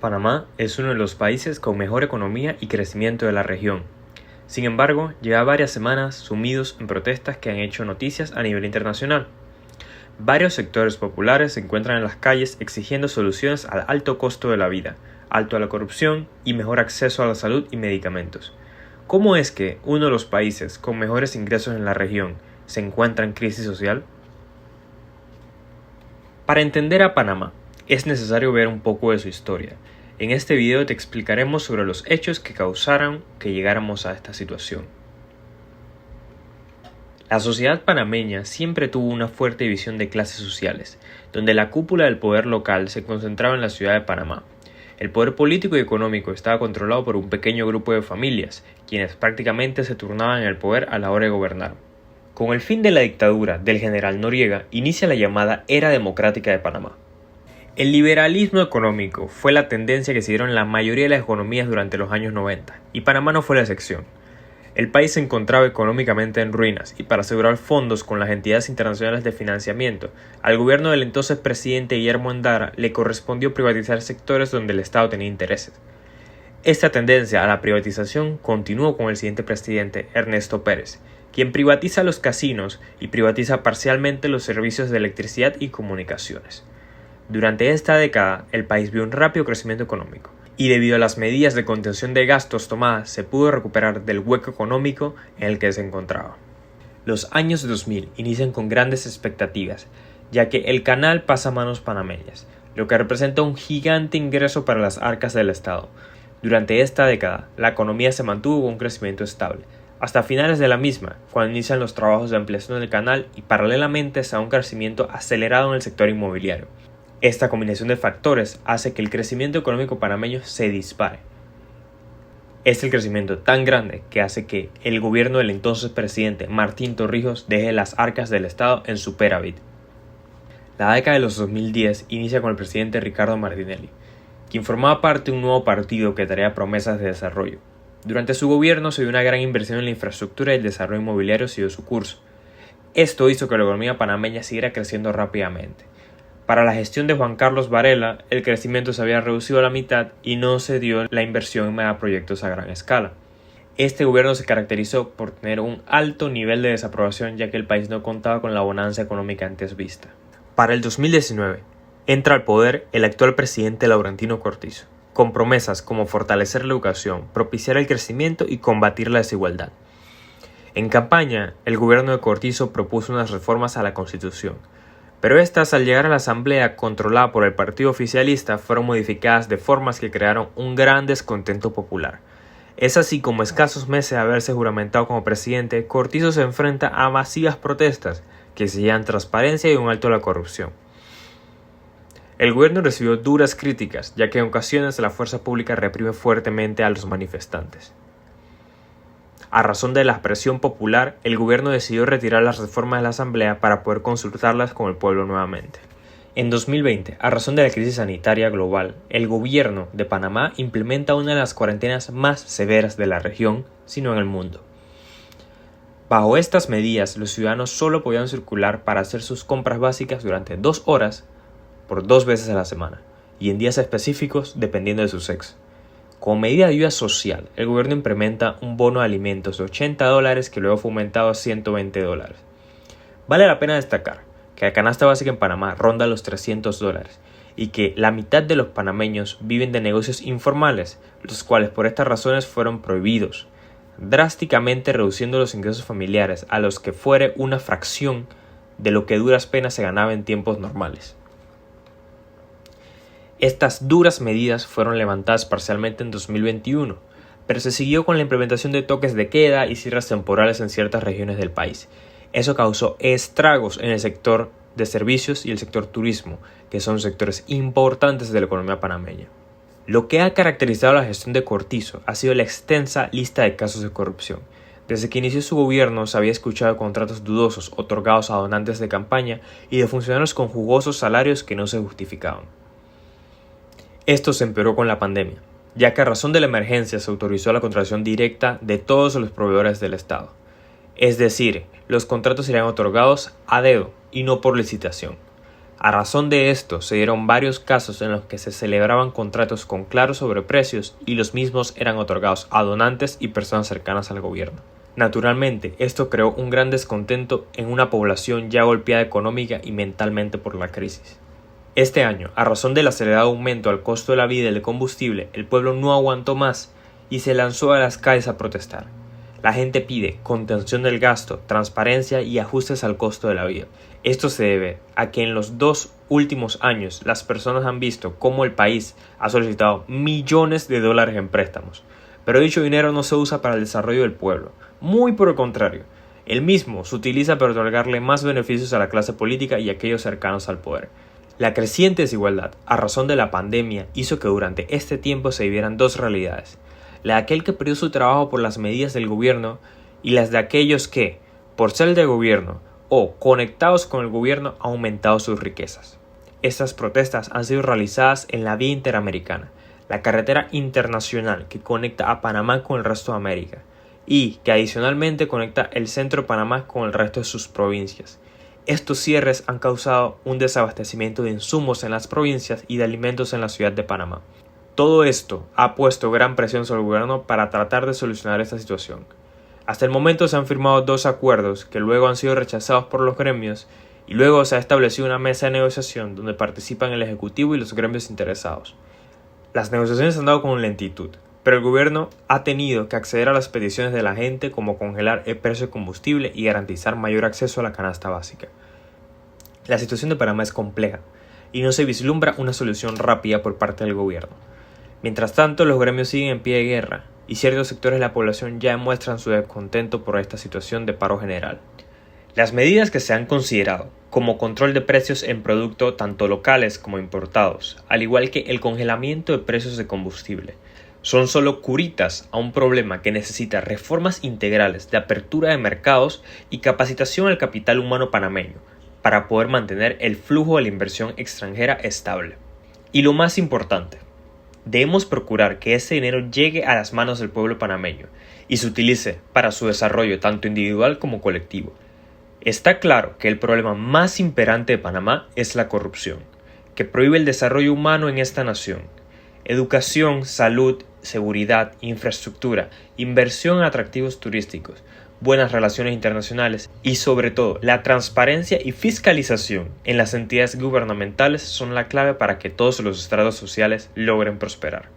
Panamá es uno de los países con mejor economía y crecimiento de la región. Sin embargo, lleva varias semanas sumidos en protestas que han hecho noticias a nivel internacional. Varios sectores populares se encuentran en las calles exigiendo soluciones al alto costo de la vida, alto a la corrupción y mejor acceso a la salud y medicamentos. ¿Cómo es que uno de los países con mejores ingresos en la región se encuentra en crisis social? Para entender a Panamá, es necesario ver un poco de su historia. En este video te explicaremos sobre los hechos que causaron que llegáramos a esta situación. La sociedad panameña siempre tuvo una fuerte división de clases sociales, donde la cúpula del poder local se concentraba en la ciudad de Panamá. El poder político y económico estaba controlado por un pequeño grupo de familias, quienes prácticamente se turnaban en el poder a la hora de gobernar. Con el fin de la dictadura del general Noriega, inicia la llamada Era Democrática de Panamá. El liberalismo económico fue la tendencia que siguieron la mayoría de las economías durante los años 90, y Panamá no fue la excepción. El país se encontraba económicamente en ruinas, y para asegurar fondos con las entidades internacionales de financiamiento, al gobierno del entonces presidente Guillermo Andara le correspondió privatizar sectores donde el Estado tenía intereses. Esta tendencia a la privatización continuó con el siguiente presidente, Ernesto Pérez, quien privatiza los casinos y privatiza parcialmente los servicios de electricidad y comunicaciones. Durante esta década, el país vio un rápido crecimiento económico, y debido a las medidas de contención de gastos tomadas, se pudo recuperar del hueco económico en el que se encontraba. Los años 2000 inician con grandes expectativas, ya que el canal pasa a manos panameñas, lo que representa un gigante ingreso para las arcas del Estado. Durante esta década, la economía se mantuvo con un crecimiento estable, hasta finales de la misma, cuando inician los trabajos de ampliación del canal y paralelamente se da un crecimiento acelerado en el sector inmobiliario. Esta combinación de factores hace que el crecimiento económico panameño se dispare. Es el crecimiento tan grande que hace que el gobierno del entonces presidente Martín Torrijos deje las arcas del Estado en superávit. La década de los 2010 inicia con el presidente Ricardo Martinelli, quien formaba parte de un nuevo partido que traía promesas de desarrollo. Durante su gobierno se dio una gran inversión en la infraestructura y el desarrollo inmobiliario siguió su curso. Esto hizo que la economía panameña siguiera creciendo rápidamente. Para la gestión de Juan Carlos Varela, el crecimiento se había reducido a la mitad y no se dio la inversión en megaproyectos a gran escala. Este gobierno se caracterizó por tener un alto nivel de desaprobación, ya que el país no contaba con la bonanza económica antes vista. Para el 2019, entra al poder el actual presidente Laurentino Cortizo, con promesas como fortalecer la educación, propiciar el crecimiento y combatir la desigualdad. En campaña, el gobierno de Cortizo propuso unas reformas a la Constitución, pero estas, al llegar a la asamblea controlada por el partido oficialista, fueron modificadas de formas que crearon un gran descontento popular. Es así como a escasos meses de haberse juramentado como presidente, Cortizo se enfrenta a masivas protestas que exigían transparencia y un alto a la corrupción. El gobierno recibió duras críticas, ya que en ocasiones la fuerza pública reprime fuertemente a los manifestantes. A razón de la presión popular, el gobierno decidió retirar las reformas de la asamblea para poder consultarlas con el pueblo nuevamente. En 2020, a razón de la crisis sanitaria global, el gobierno de Panamá implementa una de las cuarentenas más severas de la región, sino en el mundo. Bajo estas medidas, los ciudadanos solo podían circular para hacer sus compras básicas durante 2 horas por 2 veces a la semana, y en días específicos dependiendo de su sexo. Como medida de ayuda social, el gobierno implementa un bono de alimentos de $80 que luego fue aumentado a $120. Vale la pena destacar que la canasta básica en Panamá ronda los $300 y que la mitad de los panameños viven de negocios informales, los cuales por estas razones fueron prohibidos, drásticamente reduciendo los ingresos familiares a los que fuere una fracción de lo que a duras penas se ganaba en tiempos normales. Estas duras medidas fueron levantadas parcialmente en 2021, pero se siguió con la implementación de toques de queda y cierres temporales en ciertas regiones del país. Eso causó estragos en el sector de servicios y el sector turismo, que son sectores importantes de la economía panameña. Lo que ha caracterizado la gestión de Cortizo ha sido la extensa lista de casos de corrupción. Desde que inició su gobierno se había escuchado de contratos dudosos otorgados a donantes de campaña y de funcionarios con jugosos salarios que no se justificaban. Esto se empeoró con la pandemia, ya que a razón de la emergencia se autorizó la contratación directa de todos los proveedores del Estado. Es decir, los contratos serían otorgados a dedo y no por licitación. A razón de esto, se dieron varios casos en los que se celebraban contratos con claros sobreprecios y los mismos eran otorgados a donantes y personas cercanas al gobierno. Naturalmente, esto creó un gran descontento en una población ya golpeada económica y mentalmente por la crisis. Este año, a razón del acelerado aumento al costo de la vida y del combustible, el pueblo no aguantó más y se lanzó a las calles a protestar. La gente pide contención del gasto, transparencia y ajustes al costo de la vida. Esto se debe a que en los 2 últimos años las personas han visto cómo el país ha solicitado millones de dólares en préstamos, pero dicho dinero no se usa para el desarrollo del pueblo. Muy por el contrario, el mismo se utiliza para otorgarle más beneficios a la clase política y a aquellos cercanos al poder. La creciente desigualdad a razón de la pandemia hizo que durante este tiempo se vivieran dos realidades: la de aquel que perdió su trabajo por las medidas del gobierno y las de aquellos que, por ser del gobierno o conectados con el gobierno, han aumentado sus riquezas. Estas protestas han sido realizadas en la vía interamericana, la carretera internacional que conecta a Panamá con el resto de América y que adicionalmente conecta el centro de Panamá con el resto de sus provincias. Estos cierres han causado un desabastecimiento de insumos en las provincias y de alimentos en la ciudad de Panamá. Todo esto ha puesto gran presión sobre el gobierno para tratar de solucionar esta situación. Hasta el momento se han firmado 2 acuerdos que luego han sido rechazados por los gremios y luego se ha establecido una mesa de negociación donde participan el Ejecutivo y los gremios interesados. Las negociaciones han dado con lentitud, pero el gobierno ha tenido que acceder a las peticiones de la gente, como congelar el precio de combustible y garantizar mayor acceso a la canasta básica. La situación de Panamá es compleja y no se vislumbra una solución rápida por parte del gobierno. Mientras tanto, los gremios siguen en pie de guerra y ciertos sectores de la población ya demuestran su descontento por esta situación de paro general. Las medidas que se han considerado, como control de precios en productos tanto locales como importados, al igual que el congelamiento de precios de combustible, son solo curitas a un problema que necesita reformas integrales de apertura de mercados y capacitación al capital humano panameño para poder mantener el flujo de la inversión extranjera estable. Y lo más importante, debemos procurar que ese dinero llegue a las manos del pueblo panameño y se utilice para su desarrollo tanto individual como colectivo. Está claro que el problema más imperante de Panamá es la corrupción, que prohíbe el desarrollo humano en esta nación. Educación, salud, seguridad, infraestructura, inversión en atractivos turísticos, buenas relaciones internacionales y sobre todo la transparencia y fiscalización en las entidades gubernamentales son la clave para que todos los estratos sociales logren prosperar.